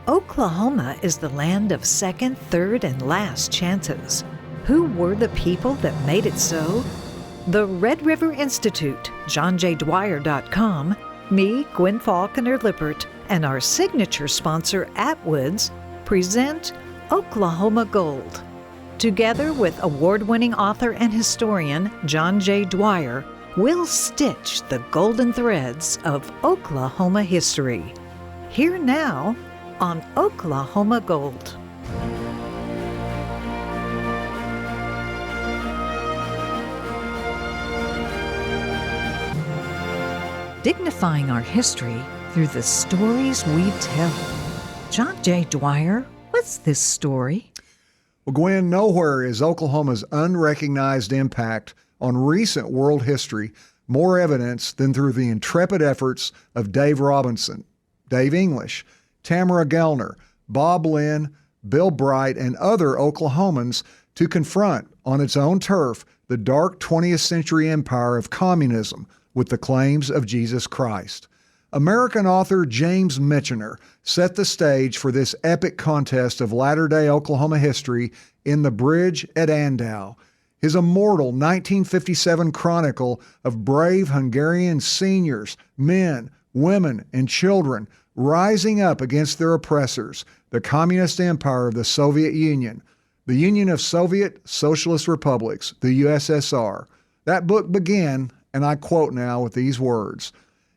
Oklahoma is the land of second, third, and last chances. Who were the people that made it so? The Red River Institute, JohnJDwyer.com, me, Gwen Faulconer Lippert, and our signature sponsor, Atwoods, present Oklahoma Gold. Together with award-winning author and historian John J. Dwyer, we'll stitch the golden threads of Oklahoma history. Here now on Oklahoma Gold. Dignifying our history through the stories we tell. John J. Dwyer, what's this story? Well, Gwen, nowhere is Oklahoma's unrecognized impact on recent world history more evidence than through the intrepid efforts of Dave Robinson, Dave English, Tamara Gellner, Bob Lynn, Bill Bright, and other Oklahomans to confront on its own turf the dark 20th century empire of communism with the claims of Jesus Christ. American author James Michener set the stage for this epic contest of latter-day Oklahoma history in The Bridge at Andow. His immortal 1957 chronicle of brave Hungarian seniors, men, women, and children rising up against their oppressors, the communist empire of the Soviet Union, the Union of Soviet Socialist Republics, the USSR. That book began, and I quote now with these words,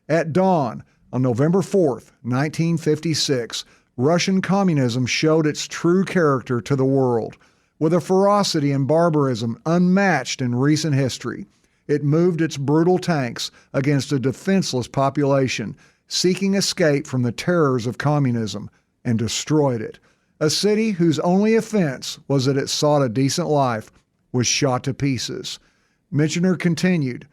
"At dawn, on November 4th, 1956, Russian communism showed its true character to the world. With a ferocity and barbarism unmatched in recent history, it moved its brutal tanks against a defenseless population seeking escape from the terrors of communism and destroyed it. A city whose only offense was that it sought a decent life was shot to pieces." Michener continued,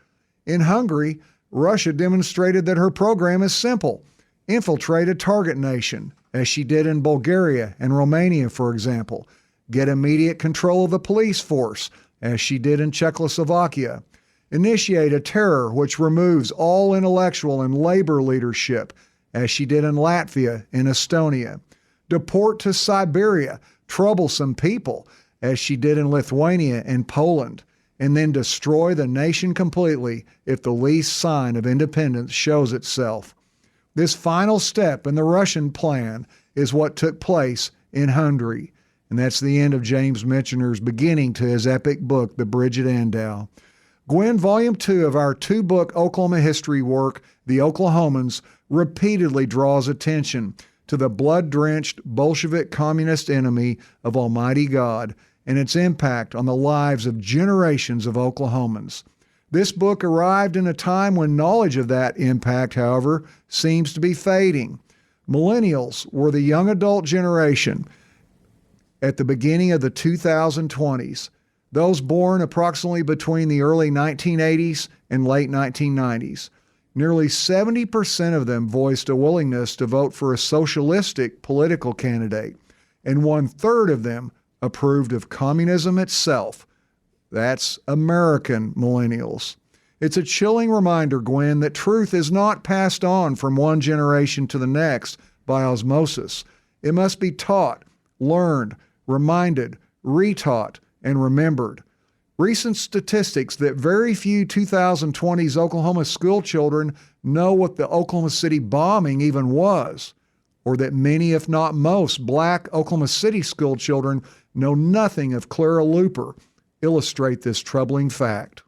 "In Hungary, Russia demonstrated that her program is simple. Infiltrate a target nation, as she did in Bulgaria and Romania, for example. Get immediate control of the police force, as she did in Czechoslovakia. Initiate a terror which removes all intellectual and labor leadership, as she did in Latvia and Estonia. Deport to Siberia troublesome people, as she did in Lithuania and Poland. And then destroy the nation completely if the least sign of independence shows itself. This final step in the Russian plan is what took place in Hungary." And that's the end of James Michener's beginning to his epic book, The Bridge at Andow. Gwen, Volume 2 of our two-book Oklahoma history work, The Oklahomans, repeatedly draws attention to the blood-drenched Bolshevik communist enemy of Almighty God and its impact on the lives of generations of Oklahomans. This book arrived in a time when knowledge of that impact, however, seems to be fading. Millennials were the young adult generation at the beginning of the 2020s, those born approximately between the early 1980s and late 1990s. Nearly 70% of them voiced a willingness to vote for a socialistic political candidate, and 1/3 of them approved of communism itself. That's American millennials. It's a chilling reminder, Gwen, that truth is not passed on from one generation to the next by osmosis. It must be taught, learned, reminded, retaught, and remembered. Recent statistics that very few 2020s Oklahoma school children know what the Oklahoma City bombing even was, or that many, if not most, black Oklahoma City school children know nothing of Clara Looper, illustrate this troubling fact.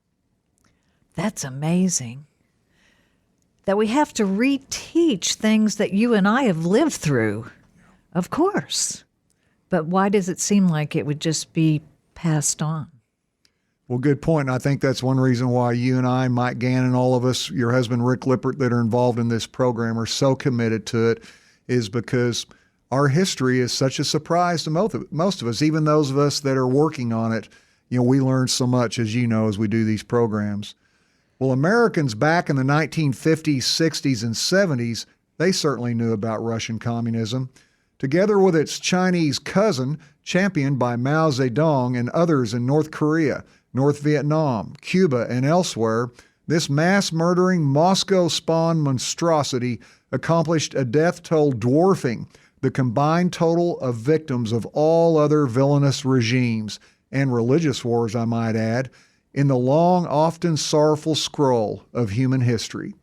That's amazing. That we have to reteach things that you and I have lived through. Of course. But why does it seem like it would just be passed on? Well, good point. And I think that's one reason why you and I, Mike Gannon, all of us, your husband Rick Lippert, that are involved in this program are so committed to it, is because our history is such a surprise to most of us, even those of us that are working on it. You know, we learn so much, as you know, as we do these programs. Well, Americans back in the 1950s, 60s, and 70s, they certainly knew about Russian communism. Together with its Chinese cousin, championed by Mao Zedong and others in North Korea, North Vietnam, Cuba, and elsewhere, this mass-murdering, Moscow-spawned monstrosity accomplished a death toll dwarfing the combined total of victims of all other villainous regimes and religious wars, I might add, in the long, often sorrowful scroll of human history.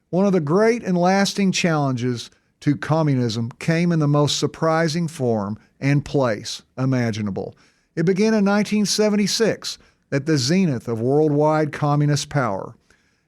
One of the great and lasting challenges to communism came in the most surprising form and place imaginable. It began in 1976 at the zenith of worldwide communist power.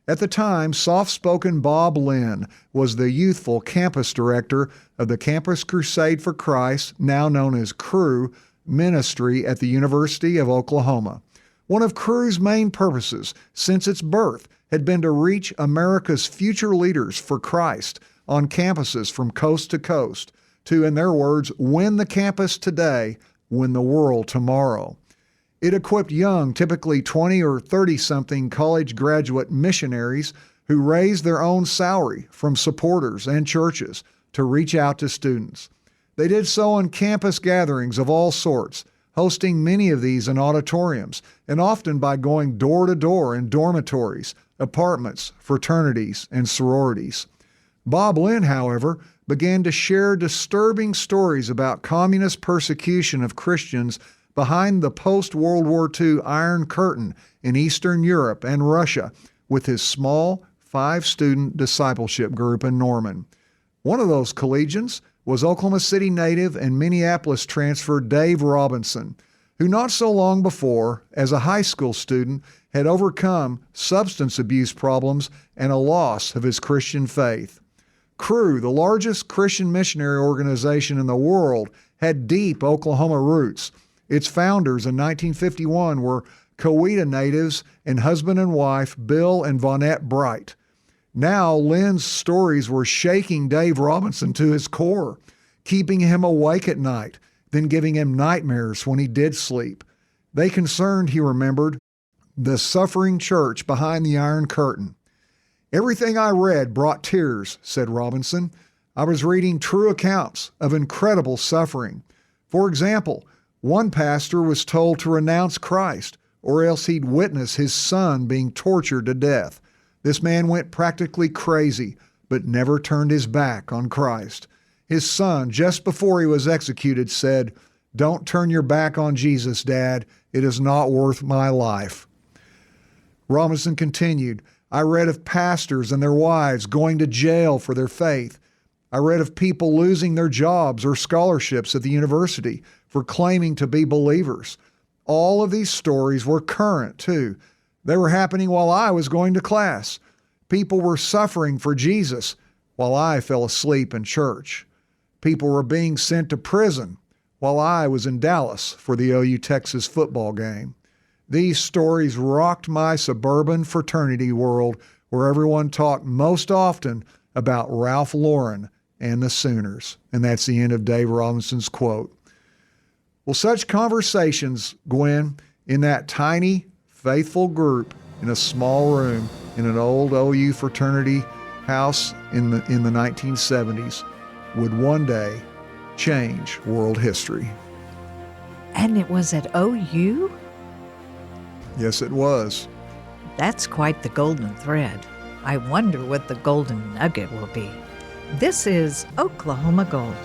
At the time, soft-spoken Bob Lynn was the youthful campus director of the Campus Crusade for Christ, now known as Cru, ministry at the University of Oklahoma. One of Cru's main purposes since its birth had been to reach America's future leaders for Christ on campuses from coast to coast, to, in their words, win the campus today, win the world tomorrow. It equipped young, typically 20 or 30-something college graduate missionaries who raised their own salary from supporters and churches to reach out to students. They did so on campus gatherings of all sorts, hosting many of these in auditoriums, and often by going door to door in dormitories, apartments, fraternities, and sororities. Bob Lynn, however, began to share disturbing stories about communist persecution of Christians behind the post-World War II Iron Curtain in Eastern Europe and Russia with his small 5-student discipleship group in Norman. One of those collegians was Oklahoma City native and Minneapolis transfer Dave Robinson, who not so long before, as a high school student, had overcome substance abuse problems and a loss of his Christian faith. Cru, the largest Christian missionary organization in the world, had deep Oklahoma roots. Its founders in 1951 were Coweta natives and husband and wife Bill and Vonette Bright. Now, Lynn's stories were shaking Dave Robinson to his core, keeping him awake at night, then giving him nightmares when he did sleep. They concerned, he remembered, the suffering church behind the Iron Curtain. Everything I read brought tears, said Robinson. I was reading true accounts of incredible suffering. For example, one pastor was told to renounce Christ, or else he'd witness his son being tortured to death. This man went practically crazy, but never turned his back on Christ. His son, just before he was executed, said, "Don't turn your back on Jesus, Dad. It is not worth my life." Robinson continued, I read of pastors and their wives going to jail for their faith. I read of people losing their jobs or scholarships at the university for claiming to be believers. All of these stories were current, too. They were happening while I was going to class. People were suffering for Jesus while I fell asleep in church. People were being sent to prison while I was in Dallas for the OU Texas football game. These stories rocked my suburban fraternity world where everyone talked most often about Ralph Lauren and the Sooners. And that's the end of Dave Robinson's quote. Well, such conversations, Gwen, in that tiny, faithful group in a small room in an old OU fraternity house in the 1970s would one day change world history. And it was at OU? Yes, it was. That's quite the golden thread. I wonder what the golden nugget will be. This is Oklahoma Gold.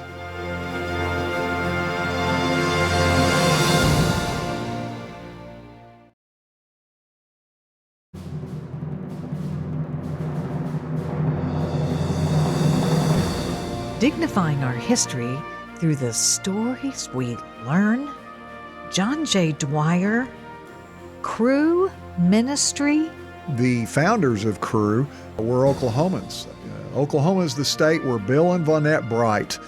Dignifying our history through the stories we learn. John J. Dwyer, Cru Ministry. The founders of Cru were Oklahomans. Oklahoma is the state where Bill and Vonette Bright.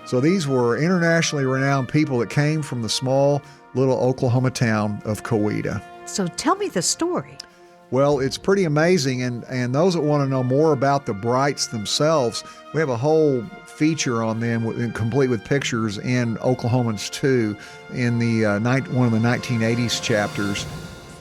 So these were internationally renowned people that came from the small little Oklahoma town of Coweta. So tell me the story. Well, it's pretty amazing, and those that want to know more about the Brights themselves, we have a whole feature on them, complete with pictures, in Oklahomans 2, in the one of the 1980s chapters.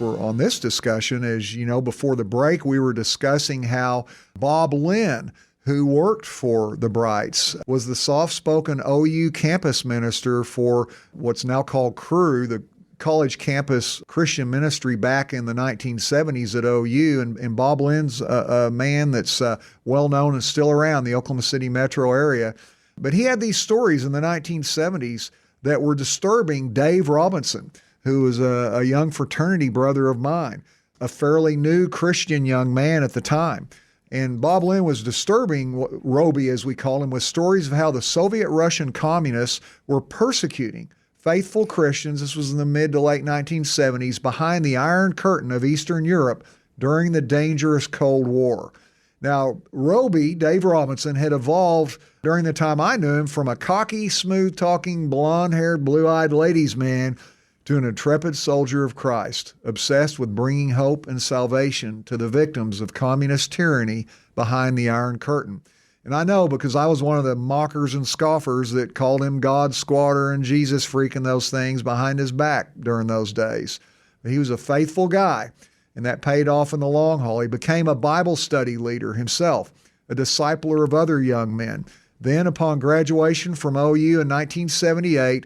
On this discussion, as you know, before the break, we were discussing how Bob Lynn, who worked for the Brights, was the soft-spoken OU campus minister for what's now called Cru, the college campus Christian ministry back in the 1970s at OU. And Bob Lynn's a man that's well known and still around the Oklahoma City metro area. But he had these stories in the 1970s that were disturbing. Dave Robinson, who was a young fraternity brother of mine, a fairly new Christian young man at the time. And Bob Lynn was disturbing Roby, as we call him, with stories of how the Soviet Russian communists were persecuting faithful Christians. This was in the mid to late 1970s, behind the Iron Curtain of Eastern Europe during the dangerous Cold War. Now, Roby, Dave Robinson, had evolved during the time I knew him from a cocky, smooth-talking, blonde-haired, blue-eyed ladies' man to an intrepid soldier of Christ, obsessed with bringing hope and salvation to the victims of communist tyranny behind the Iron Curtain. And I know because I was one of the mockers and scoffers that called him God squatter and Jesus freak and those things behind his back during those days. But he was a faithful guy, and that paid off in the long haul. He became a Bible study leader himself, a discipler of other young men. Then, upon graduation from OU in 1978,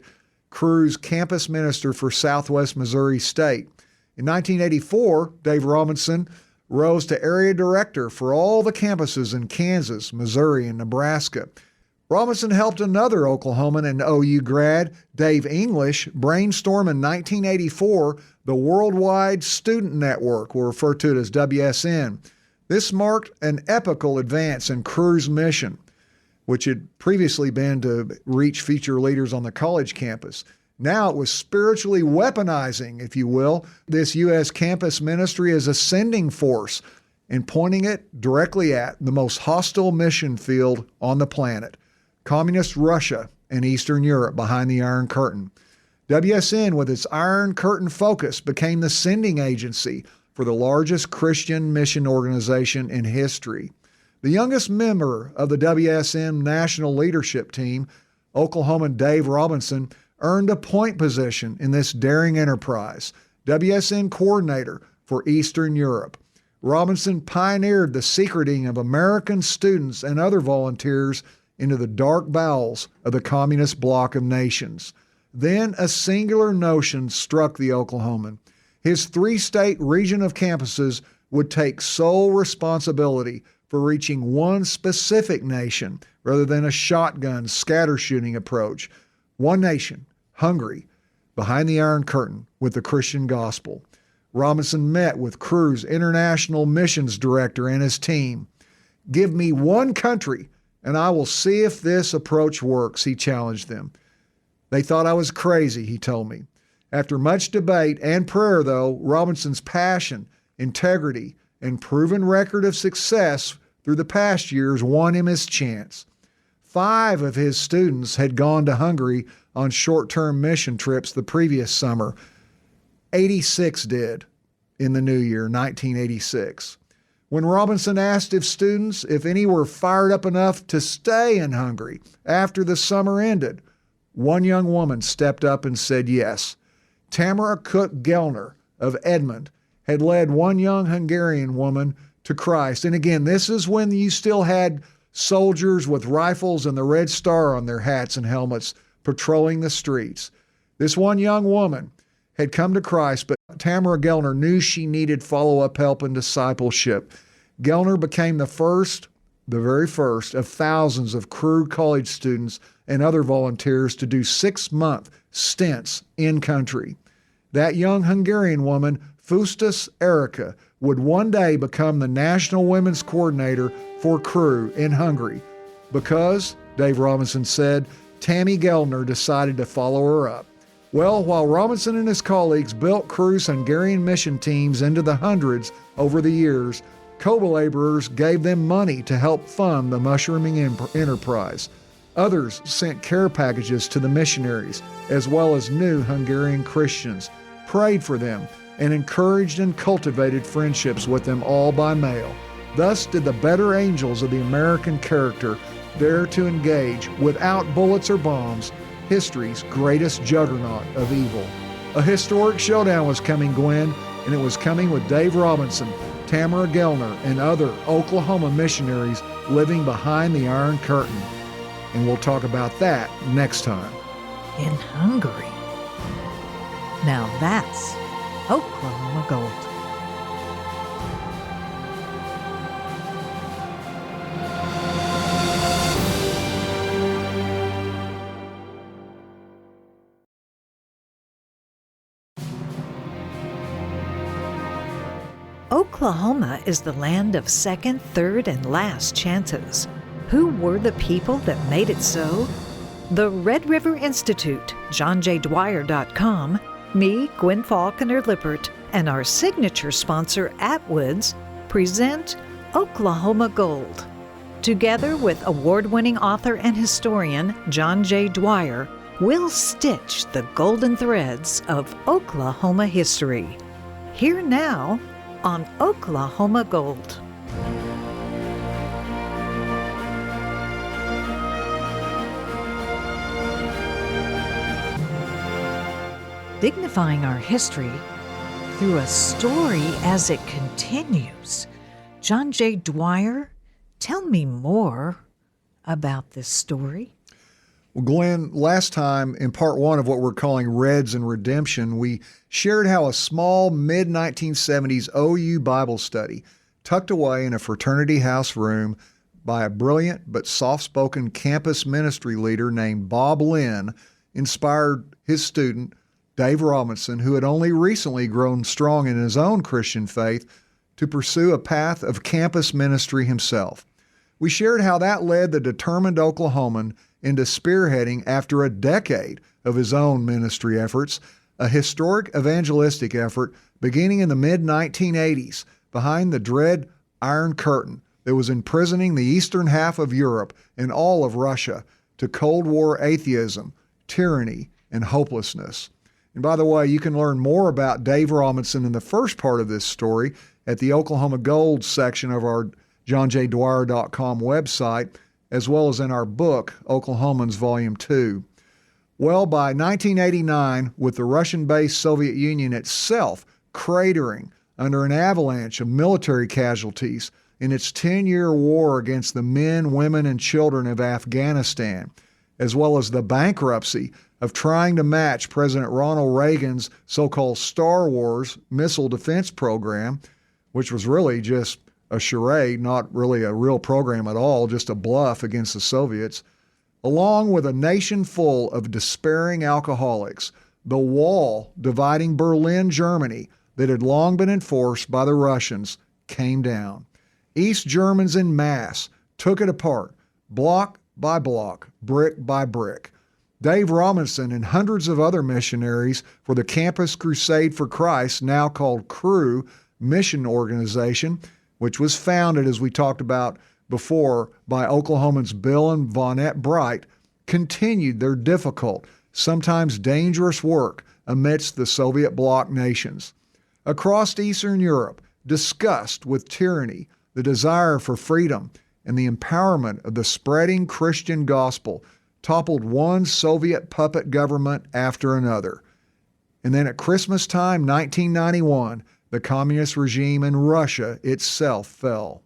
Cruz campus minister for Southwest Missouri State. In 1984, Dave Robinson rose to area director for all the campuses in Kansas, Missouri, and Nebraska. Robinson helped another Oklahoman and OU grad, Dave English, brainstorm in 1984 the Worldwide Student Network, we'll refer to it as WSN. This marked an epical advance in Cruz's mission, which had previously been to reach future leaders on the college campus. Now it was spiritually weaponizing, if you will, this U.S. campus ministry as a sending force and pointing it directly at the most hostile mission field on the planet, Communist Russia and Eastern Europe behind the Iron Curtain. WSN, with its Iron Curtain focus, became the sending agency for the largest Christian mission organization in history. The youngest member of the WSN national leadership team, Oklahoman Dave Robinson, earned a point position in this daring enterprise, WSN coordinator for Eastern Europe. Robinson pioneered the secreting of American students and other volunteers into the dark bowels of the communist bloc of nations. Then a singular notion struck the Oklahoman. His three-state region of campuses would take sole responsibility for reaching one specific nation rather than a shotgun scatter-shooting approach. One nation, Hungary, behind the Iron Curtain with the Christian gospel. Robinson met with Cruz international missions director and his team. "Give me one country and I will see if this approach works," he challenged them. They thought I was crazy, he told me. After much debate and prayer, though, Robinson's passion, integrity, and proven record of success through the past years won him his chance. 5 of his students had gone to Hungary on short-term mission trips the previous summer. 86 did in the new year, 1986. When Robinson asked if any were fired up enough to stay in Hungary after the summer ended, one young woman stepped up and said yes. Tamara Cook-Gellner of Edmond had led one young Hungarian woman to Christ. And again, this is when you still had soldiers with rifles and the Red Star on their hats and helmets patrolling the streets. This one young woman had come to Christ, but Tamara Gellner knew she needed follow-up help and discipleship. Gellner became the very first of thousands of Cru college students and other volunteers to do 6-month stints in country. That young Hungarian woman, Fustas Erika, would one day become the national women's coordinator for Cru in Hungary because, Dave Robinson said, Tammy Gellner decided to follow her up. Well, while Robinson and his colleagues built Cru's Hungarian mission teams into the hundreds over the years, co-laborers gave them money to help fund the mushrooming enterprise. Others sent care packages to the missionaries, as well as new Hungarian Christians, prayed for them, and encouraged and cultivated friendships with them all by mail. Thus did the better angels of the American character dare to engage, without bullets or bombs, history's greatest juggernaut of evil. A historic showdown was coming, Gwen, and it was coming with Dave Robinson, Tamara Gellner, and other Oklahoma missionaries living behind the Iron Curtain. And we'll talk about that next time. In Hungary. Now that's Oklahoma gold. Oklahoma is the land of second, third, and last chances. Who were the people that made it so? The Red River Institute, JohnJDwyer.com, me, Gwen Faulconer Lippert, and our signature sponsor, Atwoods, present Oklahoma Gold. Together with award-winning author and historian John J. Dwyer, we'll stitch the golden threads of Oklahoma history. Here now on Oklahoma Gold. Dignifying our history through a story as it continues. John J. Dwyer, tell me more about this story. Well, Glenn, last time in part one of what we're calling Reds and Redemption, we shared how a small mid-1970s OU Bible study tucked away in a fraternity house room by a brilliant but soft-spoken campus ministry leader named Bob Lynn inspired his student, Dave Robinson, who had only recently grown strong in his own Christian faith, to pursue a path of campus ministry himself. We shared how that led the determined Oklahoman into spearheading, after a decade of his own ministry efforts, a historic evangelistic effort beginning in the mid-1980s behind the dread Iron Curtain that was imprisoning the eastern half of Europe and all of Russia to Cold War atheism, tyranny, and hopelessness. And by the way, you can learn more about Dave Robinson in the first part of this story at the Oklahoma Gold section of our JohnJDwyer.com website, as well as in our book, Oklahomans Volume 2. Well, by 1989, with the Russian-based Soviet Union itself cratering under an avalanche of military casualties in its 10-year war against the men, women, and children of Afghanistan, as well as the bankruptcy of trying to match President Ronald Reagan's so-called Star Wars missile defense program, which was really just a charade, not really a real program at all, just a bluff against the Soviets, along with a nation full of despairing alcoholics, the wall dividing Berlin, Germany, that had long been enforced by the Russians, came down. East Germans en masse took it apart, block by block, brick by brick. Dave Robinson and hundreds of other missionaries for the Campus Crusade for Christ, now called Cru Mission Organization, which was founded, as we talked about before, by Oklahomans Bill and Vonette Bright, continued their difficult, sometimes dangerous work amidst the Soviet bloc nations. Across Eastern Europe, disgust with tyranny, the desire for freedom, and the empowerment of the spreading Christian gospel toppled one Soviet puppet government after another. And then at Christmas time, 1991, the communist regime in Russia itself fell.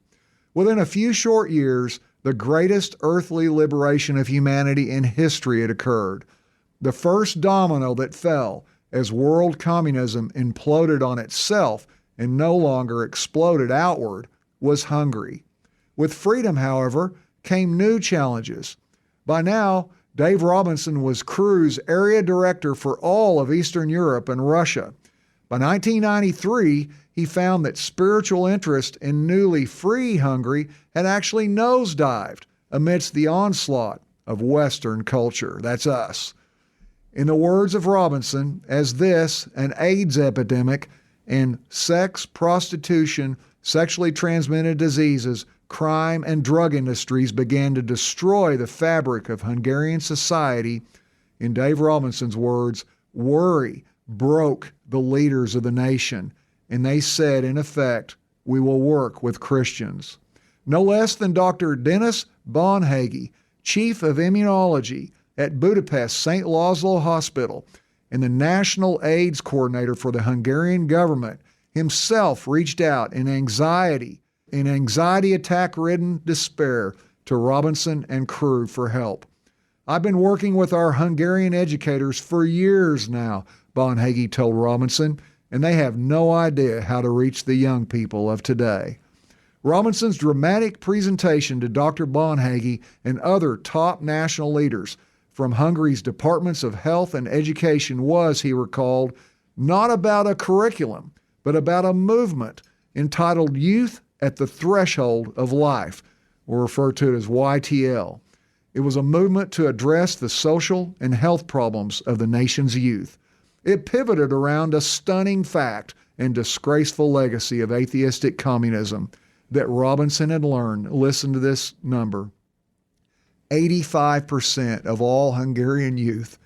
Within a few short years, the greatest earthly liberation of humanity in history had occurred. The first domino that fell as world communism imploded on itself and no longer exploded outward was Hungary. With freedom, however, came new challenges. By now, Dave Robinson was Cru's area director for all of Eastern Europe and Russia. By 1993, he found that spiritual interest in newly free Hungary had actually nosedived amidst the onslaught of Western culture. That's us. In the words of Robinson, as this, an AIDS epidemic, and sex, prostitution, sexually transmitted diseases, crime, and drug industries began to destroy the fabric of Hungarian society, in Dave Robinson's words, worry broke the leaders of the nation, and they said, in effect, we will work with Christians. No less than Dr. Dennis Bonhagi, chief of immunology at Budapest St. Laszlo Hospital and the national AIDS coordinator for the Hungarian government, himself reached out in anxiety attack-ridden despair to Robinson and Cru for help. I've been working with our Hungarian educators for years now, Bonhagi told Robinson, and they have no idea how to reach the young people of today. Robinson's dramatic presentation to Dr. Bonhagi and other top national leaders from Hungary's departments of health and education was, he recalled, not about a curriculum, but about a movement entitled Youth at the Threshold of Life. We'll refer to it as YTL. It was a movement to address the social and health problems of the nation's youth. It pivoted around a stunning fact and disgraceful legacy of atheistic communism that Robinson had learned. Listen to this number. 85% of all Hungarian youth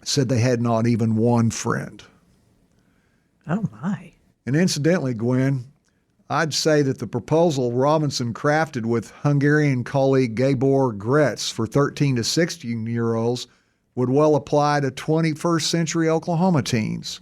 said they had not even one friend. Oh, my. And incidentally, Gwen, I'd say that the proposal Robinson crafted with Hungarian colleague Gabor Gretz for 13 to 16-year-olds would well apply to 21st century Oklahoma teens.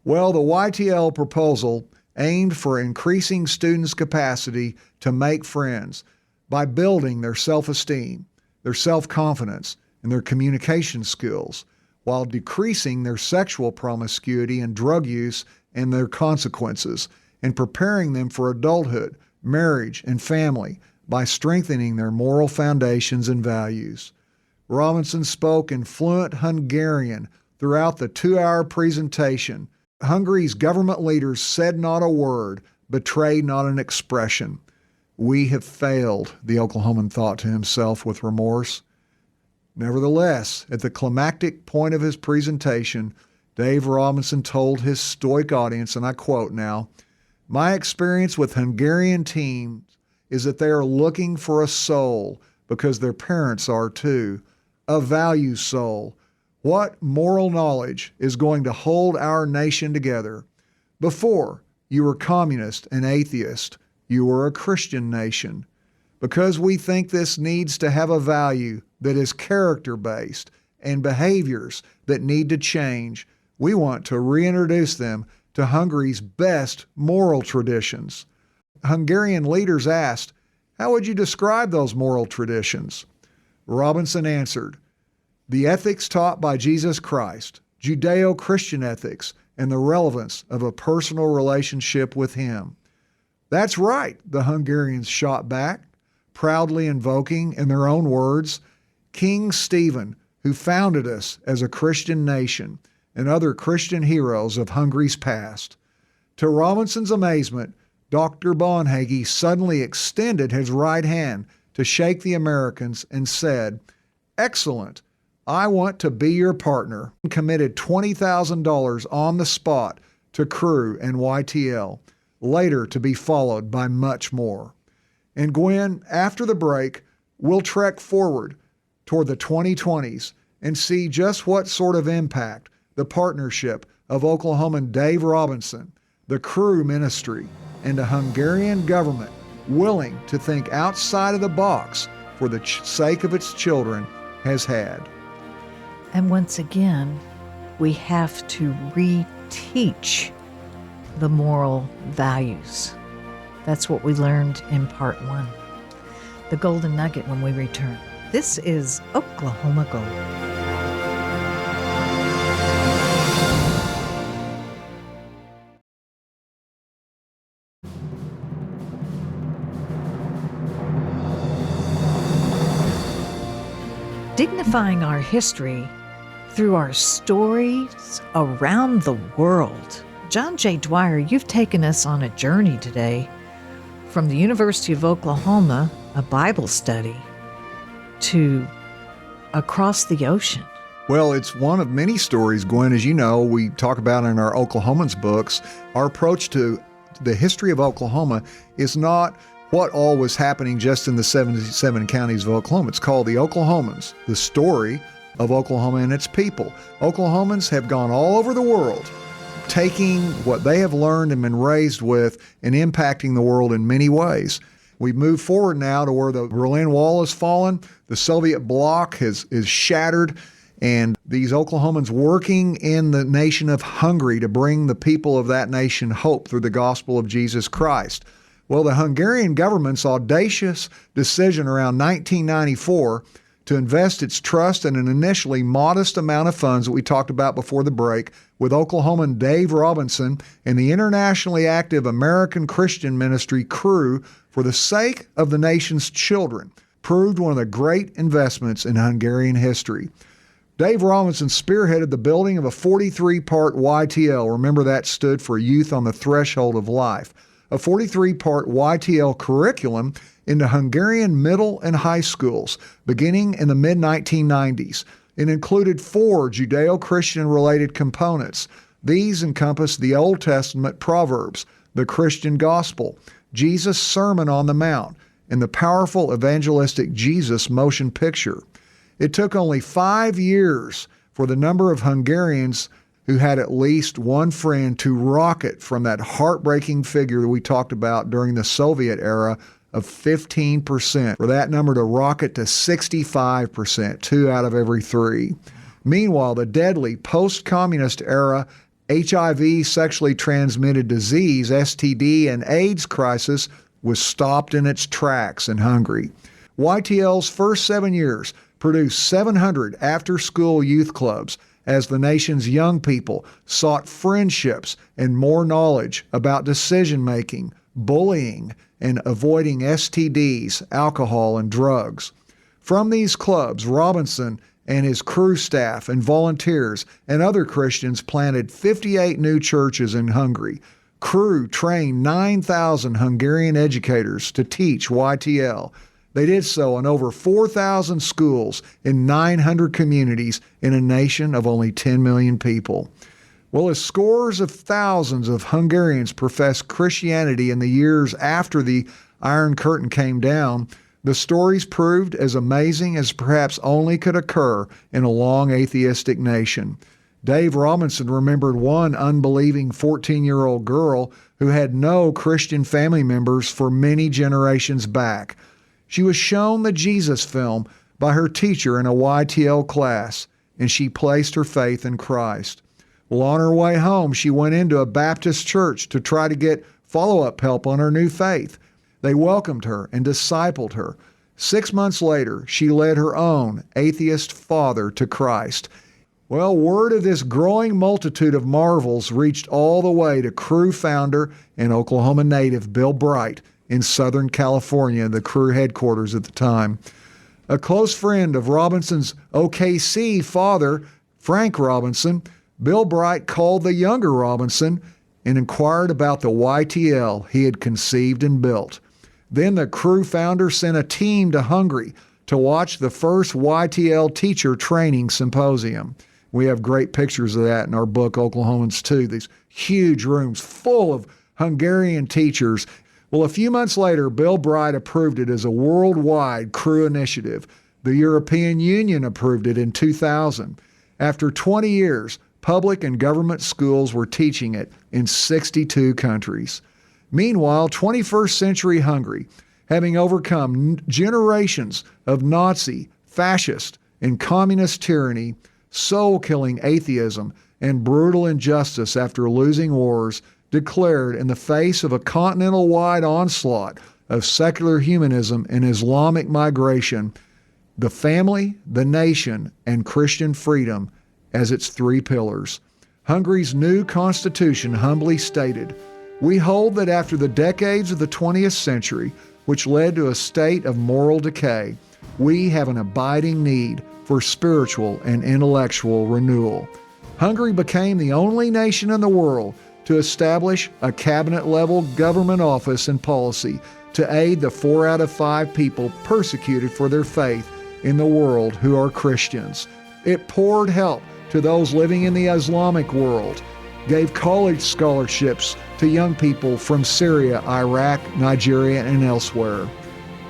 Well, the YTL proposal aimed for increasing students' capacity to make friends by building their self-esteem, their self-confidence, and their communication skills, while decreasing their sexual promiscuity and drug use and their consequences, and preparing them for adulthood, marriage, and family by strengthening their moral foundations and values. Robinson spoke in fluent Hungarian throughout the 2-hour presentation. Hungary's government leaders said not a word, betrayed not an expression. We have failed, the Oklahoman thought to himself with remorse. Nevertheless, at the climactic point of his presentation, Dave Robinson told his stoic audience, and I quote now, "My experience with Hungarian teens is that they are looking for a soul, because their parents are too, a value soul. What moral knowledge is going to hold our nation together? Before, you were communist and atheist. You were a Christian nation. Because we think this needs to have a value that is character-based and behaviors that need to change, we want to reintroduce them to Hungary's best moral traditions." Hungarian leaders asked, "How would you describe those moral traditions?" Robinson answered, "The ethics taught by Jesus Christ, Judeo-Christian ethics, and the relevance of a personal relationship with Him." "That's right," the Hungarians shot back, proudly invoking, in their own words, King Stephen, who founded us as a Christian nation, and other Christian heroes of Hungary's past. To Robinson's amazement, Dr. Bonhage suddenly extended his right hand to shake the Americans and said, "Excellent. I want to be your partner," and committed $20,000 on the spot to Crew and YTL, later to be followed by much more. And Gwen, after the break, we'll trek forward toward the 2020s and see just what sort of impact the partnership of Oklahoman Dave Robinson, the Crew ministry, and a Hungarian government willing to think outside of the box for the sake of its children has had. And once again, we have to reteach the moral values. That's what we learned in part 1. The golden nugget when we return. This is Oklahoma Gold. Dignifying our history through our stories around the world. John J. Dwyer, you've taken us on a journey today from the University of Oklahoma, a Bible study, to across the ocean. Well, it's one of many stories, Gwen, as you know, we talk about in our Oklahomans books. Our approach to the history of Oklahoma is not what all was happening just in the 77 counties of Oklahoma. It's called the Oklahomans, the story of Oklahoma and its people. Oklahomans have gone all over the world, taking what they have learned and been raised with and impacting the world in many ways. We've moved forward now to where the Berlin Wall has fallen, the Soviet bloc is shattered, and these Oklahomans working in the nation of Hungary to bring the people of that nation hope through the gospel of Jesus Christ. Well, the Hungarian government's audacious decision around 1994 to invest its trust in an initially modest amount of funds that we talked about before the break with Oklahoman Dave Robinson and the internationally active American Christian ministry Crew for the sake of the nation's children proved one of the great investments in Hungarian history. Dave Robinson spearheaded the building of a 43-part YTL. Remember, that stood for Youth on the Threshold of Life. A 43-part YTL curriculum into Hungarian middle and high schools, beginning in the mid-1990s. It included 4 Judeo-Christian related components. These encompass the Old Testament Proverbs, the Christian Gospel, Jesus' Sermon on the Mount, and the powerful evangelistic Jesus motion picture. It took only 5 years for the number of Hungarians who had at least one friend to rocket from that heartbreaking figure that we talked about during the Soviet era of 15%, for that number to rocket to 65%, 2 out of every 3. Meanwhile, the deadly post-communist era HIV, sexually transmitted disease, STD, and AIDS crisis was stopped in its tracks in Hungary. YTL's first 7 years produced 700 after-school youth clubs as the nation's young people sought friendships and more knowledge about decision-making, bullying, and avoiding STDs, alcohol, and drugs. From these clubs, Robinson and his crew staff and volunteers and other Christians planted 58 new churches in Hungary. Crew trained 9,000 Hungarian educators to teach YTL. They did so in over 4,000 schools in 900 communities in a nation of only 10 million people. Well, as scores of thousands of Hungarians professed Christianity in the years after the Iron Curtain came down, the stories proved as amazing as perhaps only could occur in a long atheistic nation. Dave Robinson remembered one unbelieving 14-year-old girl who had no Christian family members for many generations back. She was shown the Jesus film by her teacher in a YTL class, and she placed her faith in Christ. Well, on her way home, she went into a Baptist church to try to get follow-up help on her new faith. They welcomed her and discipled her. 6 months later, she led her own atheist father to Christ. Well, word of this growing multitude of marvels reached all the way to Cru founder and Oklahoma native Bill Bright in Southern California, the Cru headquarters at the time. A close friend of Robinson's OKC father, Frank Robinson, Bill Bright called the younger Robinson and inquired about the YTL he had conceived and built. Then the Cru founder sent a team to Hungary to watch the first YTL teacher training symposium. We have great pictures of that in our book, Oklahomans 2, these huge rooms full of Hungarian teachers. Well, a few months later, Bill Bright approved it as a worldwide Cru initiative. The European Union approved it in 2000. After 20 years, public and government schools were teaching it in 62 countries. Meanwhile, 21st century Hungary, having overcome generations of Nazi, fascist, and communist tyranny, soul-killing atheism, and brutal injustice after losing wars, declared in the face of a continental-wide onslaught of secular humanism and Islamic migration, the family, the nation, and Christian freedom as its 3 pillars. Hungary's new constitution humbly stated, "We hold that after the decades of the 20th century, which led to a state of moral decay, we have an abiding need for spiritual and intellectual renewal." Hungary became the only nation in the world to establish a cabinet-level government office and policy to aid the 4 out of 5 people persecuted for their faith in the world who are Christians. It poured help to those living in the Islamic world, gave college scholarships to young people from Syria, Iraq, Nigeria, and elsewhere.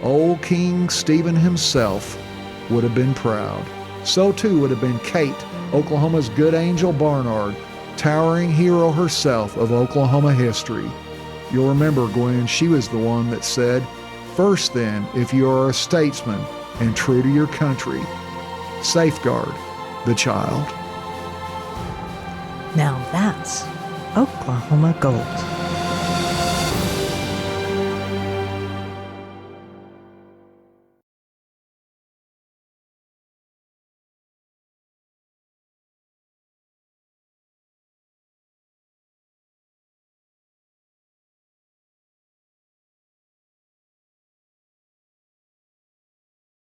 Old King Stephen himself would have been proud. So too would have been Kate, Oklahoma's good angel Barnard, towering hero herself of Oklahoma history. You'll remember, Gwen, she was the one that said, "First then, if you are a statesman and true to your country, safeguard the child." Now that's Oklahoma Gold.